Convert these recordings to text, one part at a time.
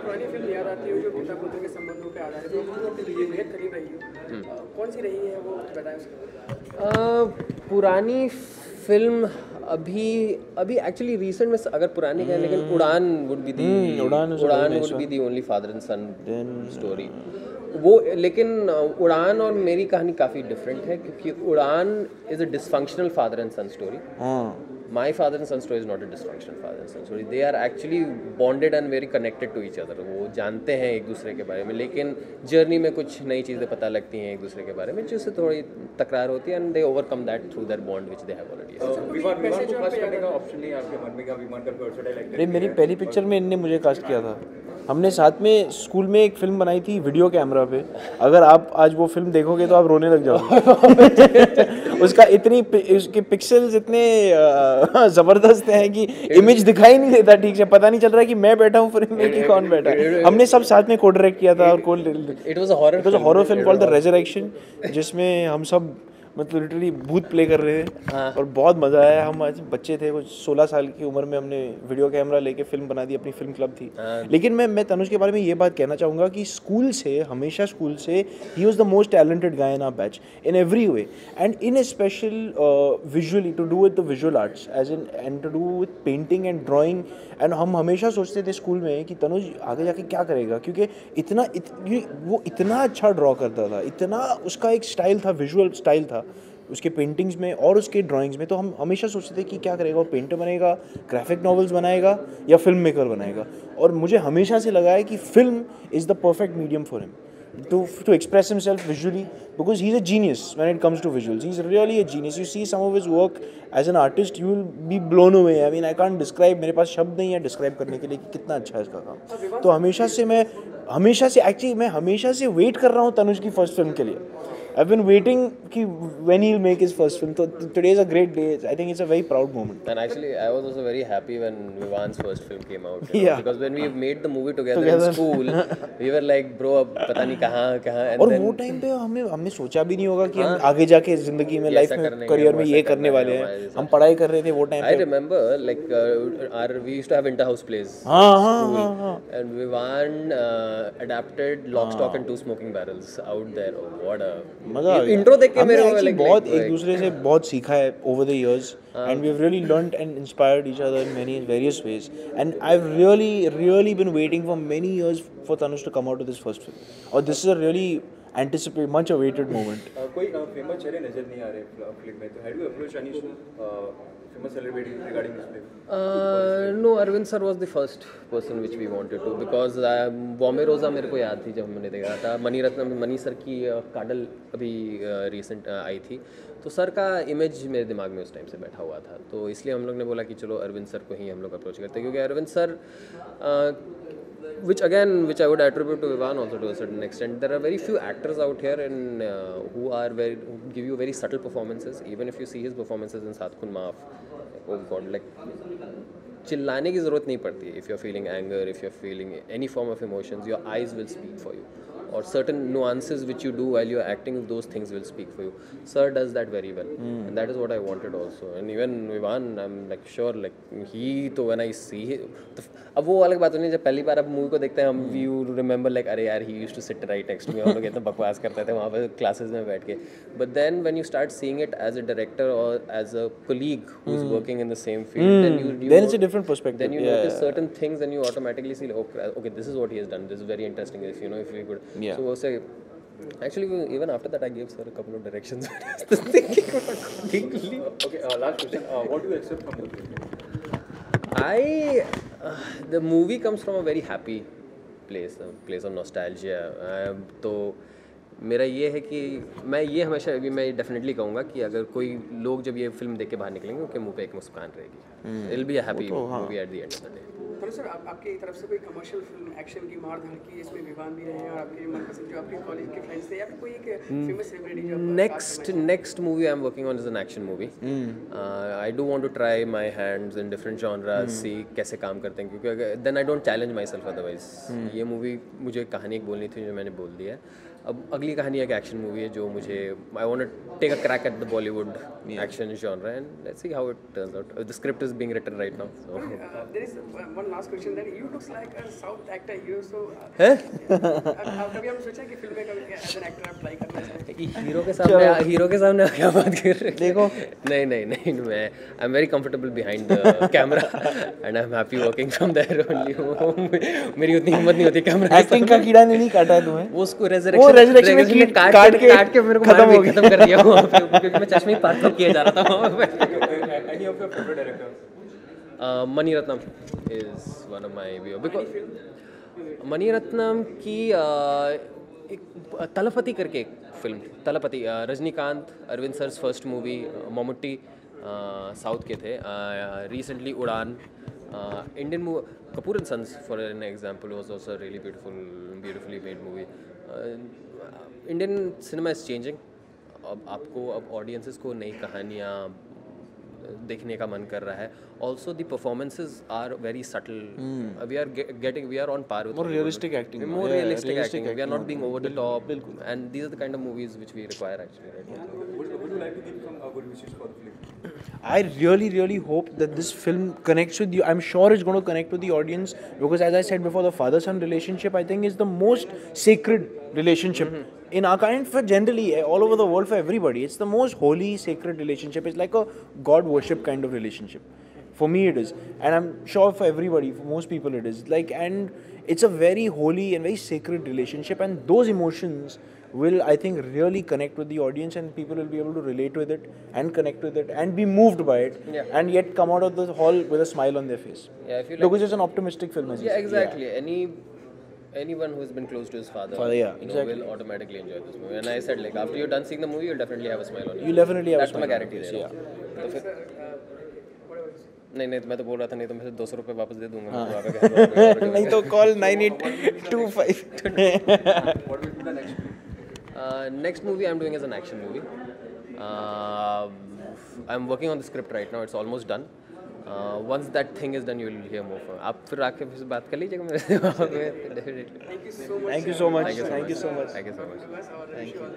पुरानी फिल्म याद आती है जो पिता पुत्र के संबंधों पे आधारित है, जो आपके लिए बेहद करीब रही हो, कौन सी रही है वो बताएं उसके पुरानी फिल्म अभी अभी एक्चुअली रिसेंट में अगर पुरानी कहें, लेकिन उड़ान would be the Udaan would be the only father and son story वो। लेकिन उड़ान और मेरी कहानी काफ़ी डिफरेंट है, क्योंकि Udaan is a dysfunctional father and son story. My father and son story is not a dysfunctional father and son story. They are actually bonded and very connected to each other. वो जानते हैं एक दूसरे के बारे में, लेकिन जर्नी में कुछ नई चीज़ें पता लगती हैं एक दूसरे के बारे में, जिससे थोड़ी तकरार होती है, and they overcome that through their bond which they have already. विमान को कास्ट करने का ऑप्शन नहीं है आपके मन में, क्या विमान का वर्सेटाइल एक्टर? अरे मेरी पहली पिक्चर में इनने मुझे कास्ट किया था. हमने साथ में स्कूल में एक फिल्म बनाई थी वीडियो कैमरा पे. अगर आप आज वो फिल्म देखोगे तो आप रोने लग जाओगे. उसका इतनी उसके पिक्सल्स इतने जबरदस्त हैं कि इमेज दिखाई नहीं देता ठीक से, पता नहीं चल रहा है कि मैं बैठा हूँ फिल्म में कि कौन बैठा है. हमने सब साथ में को डायरेक्ट किया था. और It was a horror film called the resurrection, जिसमें हम सब मतलब लिटरली भूत प्ले कर रहे थे. और बहुत मज़ा आया. हम आज बच्चे थे, कुछ 16 साल की उम्र में हमने वीडियो कैमरा लेके फिल्म बना दी. अपनी फिल्म क्लब थी. लेकिन मैं तनुज के बारे में ये बात कहना चाहूँगा कि हमेशा स्कूल से ही was the most talented guy in our batch in every way, and in a special visually to do with the visual arts as in and to do with painting and drawing. And हम हमेशा सोचते थे school में कि तनुज आगे जाके क्या करेगा, क्योंकि वो इतना अच्छा ड्रॉ करता था, इतना उसका एक स्टाइल था, विजुअल स्टाइल था उसके पेंटिंग्स में और उसके ड्राइंग्स में. तो हम हमेशा सोचते थे कि क्या करेगा, वो पेंटर बनेगा, ग्राफिक नॉवेल्स बनाएगा या फिल्म मेकर बनेगा. और मुझे हमेशा से लगा है कि film is the perfect medium for him to express himself visually, because he's a genius when it comes to visuals. He's really a genius. You see some of his work as an artist, you will be blown away. I mean, I can't describe, मेरे पास शब्द नहीं है describe करने के लिए कि कितना अच्छा है इसका काम. तो मैं हमेशा से वेट कर रहा हूँ तनुज की फर्स्ट फिल्म के लिए. I've been waiting कि when he'll make his first film. So today is a great day. I think it's a very proud moment. And actually, I was also very happy when Vivan's first film came out. Yeah. Because when we made the movie together in school, we were like, bro, अब पता नहीं कहाँ. और वो time पे हमने सोचा भी नहीं होगा कि हम आगे जाके जिंदगी में, लाइफ में, करियर में ये करने वाले हैं. हम पढ़ाई कर रहे थे वो टाइम पे. I remember like we used to have inter-house plays. हाँ. And Vivan adapted Lock, Stock and Two Smoking Barrels out there. Oh, what a मजा आ गया. इंट्रो देख के मेरे को बहुत एक दूसरे से बहुत सीखा है over the years, and we've really learnt and inspired each other in many various ways, and I've really been waiting for many years for Tanuj to come out with his first film. Or this is a really much awaited moment. कोई famous चेहरे नजर नहीं आ रहे film में, तो had you approached any famous celebrity regarding this film? No, Arvind sir was the first person which we wanted to, because Bombay रोज़ा मेरे को याद थी जब हमने देखा था. मनी सर की काडल अभी रिसेंट आई थी, तो सर का इमेज मेरे दिमाग में उस टाइम से बैठा हुआ था. तो इसलिए हम लोग ने बोला कि चलो अरविंद सर को ही हम लोग अप्रोच करते हैं, क्योंकि Arvind sir which I would attribute to Vivan also to a certain extent. There are very few actors out here who give you very subtle performances. Even if you see his performances in Saath Khun Maaf, oh God, like चिल्लाने की ज़रूरत नहीं पड़ती. If you're feeling anger, if you're feeling any form of emotions, your eyes will speak for you. Or certain nuances which you do while you're acting, those things will speak for you. Sir does that very well, and that is what I wanted also. And even Vivan, I'm like sure, like he, तो when I see him, अब वो अलग बात नहीं, जब पहली बार अब movie को देखते हैं हम, you remember like अरे यार he used to sit right next to me, हम लोग इतना बकवास करते थे वहाँ पर क्लासेस में बैठ के. But then when you start seeing it as a director or as a colleague who's working in the same field, then it's a different perspective. Then you notice certain things, and you automatically see, okay, this is what he has done. This is very interesting. If we could. Yeah. So we'll say, actually, even after that, I gave sir a couple of directions. I was thinking accordingly. Okay, last question. What do you accept from the film? The movie comes from a very happy place, a place of nostalgia. तो मेरा ये है कि मैं ये हमेशा भी मैं डेफिनेटली कहूँगा कि अगर कोई लोग जब ये फिल्म देख के बाहर निकलेंगे, उनके मुंह पे एक मुस्कान रहेगी. It'll be a happy movie at the end of the day. तो सर आपकी तरफ से कोई कमर्शियल फिल्म एक्शन की मार धाड़ की, इसमें विवान भी रहे हैं और आपके मनपसंद जो आपके कॉलेज के फ्रेंड्स थे, या फिर कोई एक फेमस सेलिब्रिटी जो next movie I'm working on is an action movie. I do want to try my hands in different genres, see कैसे काम करते हैं, क्योंकि then I don't challenge myself otherwise. ये मूवी मुझे कहानी एक बोलनी थी जो मैंने बोल दी है. अब अगली कहानी एक एक्शन मूवी है जो मुझे I want to take a crack at the Bollywood action genre and let's see how it turns out. The script is being written right now. So there is one last question that you looks like a south actor hero, so है कभी हम सोचा कि film में कभी as an actor apply करना चाहिए? Hero के सामने क्या बात कर रहे हैं? देखो नहीं नहीं नहीं मैं I am very comfortable behind the camera and I am happy working from there only. मेरी उतनी हिम्मत नहीं होती कैमरा. एक्टिंग का कीड़ा नहीं काटा है तुम्हें. वो उसको रेजरेक्शन में काट के मेरे को खत्म हो गया, खत्म कर दिया वहाँ पे क्योंकि मैं चश्मे पार किया जा रहा था वहाँ पे. Any of your favorite directors? Mani Ratnam is one of my view because Mani Ratnam की एक तलपति करके एक फिल्म थी. Thalapathi Rajinikanth Arvind sir's first movie. Mammootty south के थे. Recently Udaan Indian movie. Kapoor and sons for an example was also really beautifully made movie. Indian cinema is changing. अब audiences को नई कहानियाँ देखने का मन कर रहा है. Also the performances are very subtle. We are on par with More realistic acting. more Yeah, realistic realistic acting. We are not acting. being over the top, and these are the kind of movies which we require actually right now. Would you like to give some good wishes for the film? I really hope that this film connects with you. I'm sure it's going to connect with the audience because, as I said before, the father-son relationship I think is the most sacred relationship in our kind. For generally all over the world, for everybody, it's the most holy, sacred relationship. It's like a God worship kind of relationship. For me, it is, and I'm sure for everybody, for most people, it is. Like, and it's a very holy and very sacred relationship, and those emotions will, I think, really connect with the audience, and people will be able to relate with it and connect with it and be moved by it, and yet come out of the hall with a smile on their face. Yeah, I feel Because it's an optimistic film. As you yeah, said. exactly. Anyone who has been close to his father, exactly. will automatically enjoy this movie. And I said, like, after you're done seeing the movie, you'll definitely have a smile on your You'll definitely have a That's smile my on guarantee. your face, तो फिर नहीं तो मैं तो बोल रहा था नहीं तो मैं से 200 रुपये वापस दे दूंगा. नहीं तो call 9825. What will be the next film? Next movie I'm doing is an action movie. I'm working on the script right now. It's almost done. Once that thing is done, you will hear more from. आप फिर आके फिर बात कर लीजिएगा मेरे से वहाँ पे. Definitely. Thank you so much. Thank you so much. Thank you so much. Thank you very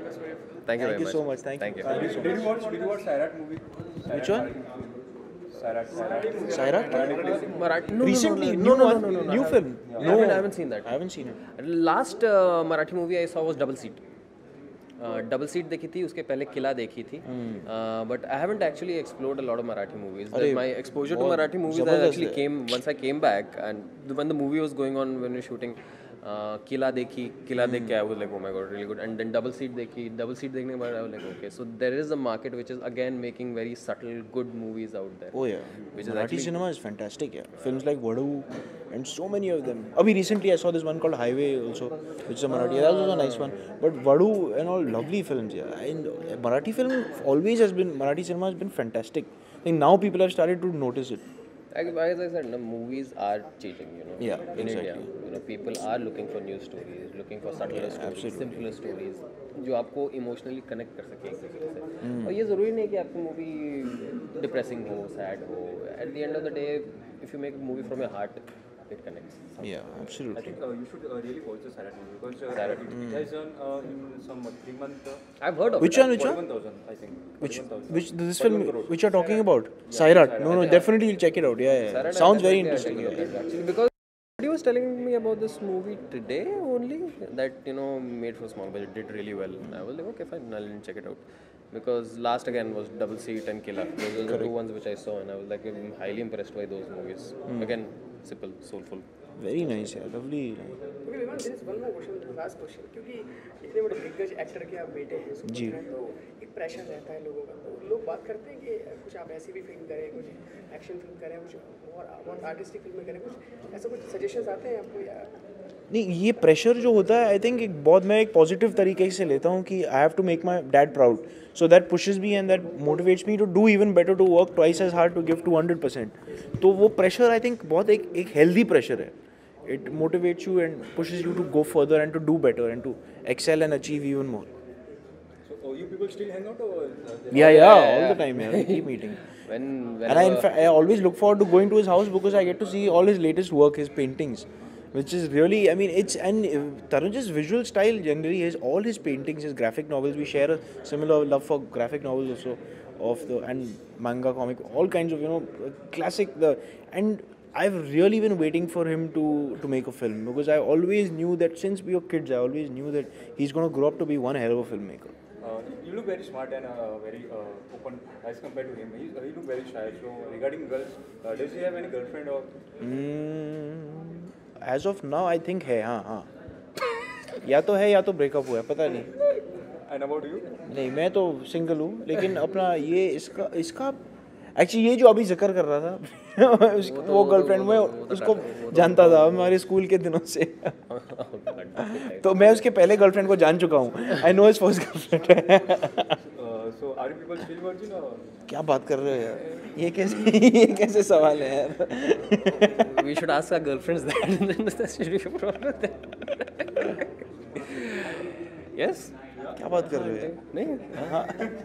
Thank you much. so much. Thank you. Thank you. Did you watch Sairat movie? Which one? Sairat. Sairat? Marathi. Recently, No. new film. No, I haven't seen that. I haven't seen it. Last Marathi movie I saw was Double Seat. Double Seat देखी थी. उसके पहले किला देखी थी. But I haven't actually explored a lot of Marathi movies. My exposure to Marathi movies actually came once I came back and when the movie was going on when we were shooting. Killa देख के I was like oh my god really good. And then Double Seat देखने के बाद I was like okay so there is a market which is again making very subtle good movies out there. Oh yeah, Marathi cinema is fantastic. Yeah, films like Vadu and so many of them. Abhi recently I saw this one called Highway also, which is a Marathi. That was also a nice one. But Vadu and all lovely films. Yeah, and Marathi cinema has been fantastic. I think now people have started to notice it. As I said, movies are changing, Yeah, in exactly. India, people are looking for new stories, looking for subtler stories, simpler stories, जो आपको emotionally connect कर सके एक दूसरे से. और ये ज़रूरी नहीं कि आपकी मूवी डिप्रेसिंग हो, सैड हो. At the end of the day if you make a movie from your heart it connects. Yeah, absolutely. I think you should really watch the Sairat movie because it has done in some 3 months. I've heard of Which it. one? 41,000 I think. Which this film which you're talking about? Sairat. No, definitely you'll check it out. Yeah. Sairat, Sounds very definitely interesting. I'll check it out, actually, because he was telling me about this movie today only that made for small budget did really well. I was like, okay, fine, I'll check it out. Because last again was Double Seat and Killer. Those were the two ones which I saw, and I was like I'm highly impressed by those movies. Again, simple, soulful. Very nice. Yeah, lovely. Okay, Vivan, there is one more question, last question. क्योंकि इतने बड़े दिग्गज actor के आप बेटे हैं, जी. तो एक प्रेशर रहता है लोगों का. तो लोग बात करते हैं कि कुछ आप ऐसी भी फिल्म करें, कुछ एक्शन फिल्म करें, कुछ और आर्टिस्टिक फिल्में करें, कुछ ऐसा कुछ सजेशंस आते हैं आपको या? नहीं, ये प्रेशर जो होता है आई थिंक मैं एक पॉजिटिव तरीके से लेता हूँ कि I have to make my dad proud. So that pushes me and that motivates me to do even better, to work twice as hard, to give 200%. तो वो प्रेशर आई थिंक बहुत एक हेल्दी प्रेशर है. It motivates you and pushes you to go further and to do better and to excel and achieve even more. So you people still hang out or? Yeah, all the time. Yeah, we keep meeting. And I always look forward to going to his house because I get to see all his latest work, his paintings. which is really, I mean, it's, and Tarun's visual style generally is all his paintings, his graphic novels. We share a similar love for graphic novels also, of the, and manga, comic, all kinds of, you know, classic. And I've really been waiting for him to make a film, because I always knew that since we were kids, I always knew that he's going to grow up to be one hell of a filmmaker. You look very smart and very open as compared to him. He look very shy. So regarding girls, does he have any girlfriend or? As of now, I think है, हाँ. या तो है या तो breakup हुआ है, पता नहीं. And about you? नहीं, मैं तो सिंगल हूँ, लेकिन अपना ये इसका एक्चुअली ये जो अभी जिक्र कर रहा था वो गर्लफ्रेंड में उसको जानता था हमारे स्कूल के दिनों से. तो मैं उसके पहले गर्लफ्रेंड को जान चुका हूँ. I know his first girlfriend. So are you people still virgin or? क्या बात कर रहे हो यार, ये कैसे सवाल है यार. We should ask our girlfriends that. Yes. क्या बात कर रहे हो यार. नहीं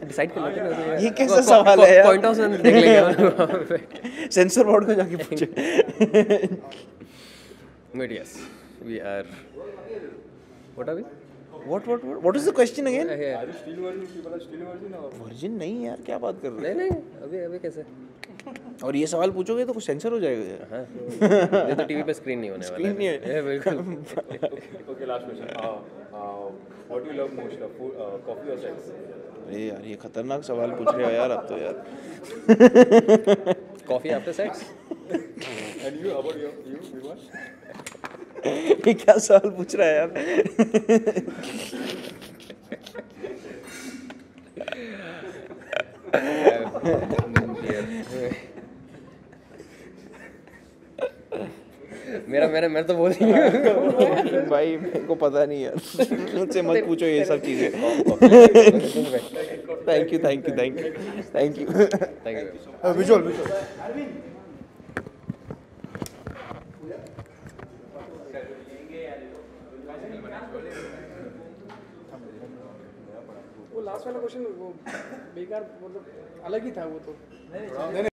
डिसाइड कर लेते हैं. ये कैसा सवाल है यार. पॉइंट ऑफ व्यू देख लेंगे. सेंसर बोर्ड को जाके पूछे. But yes, we are. What are we? What is the question again? Are you still virgin? People are still virgin or? Virgin नहीं यार, क्या बात कर रहे हो. नहीं अभी कैसे. और ये सवाल पूछोगे तो कुछ सेंसर हो जाएगा यार. हाँ. ये तो टीवी पे स्क्रीन नहीं होने वाला. स्क्रीन नहीं है. बिल्कुल. Okay, last question. What do you love most? Coffee or sex? अरे यार ये खतरनाक सवाल पूछ रहे हो यार अब तो यार. Coffee after sex? And you, how about you, Vivan? ये क्या सवाल पूछ रहा है यार. मैं तो बोल रही हूँ. भाई मेरे को पता नहीं यार, मुझसे मत पूछो ये सब चीज़ें. Thank you. विजुअल वो लास्ट वाला क्वेश्चन वो बेकार, मतलब अलग ही था वो तो.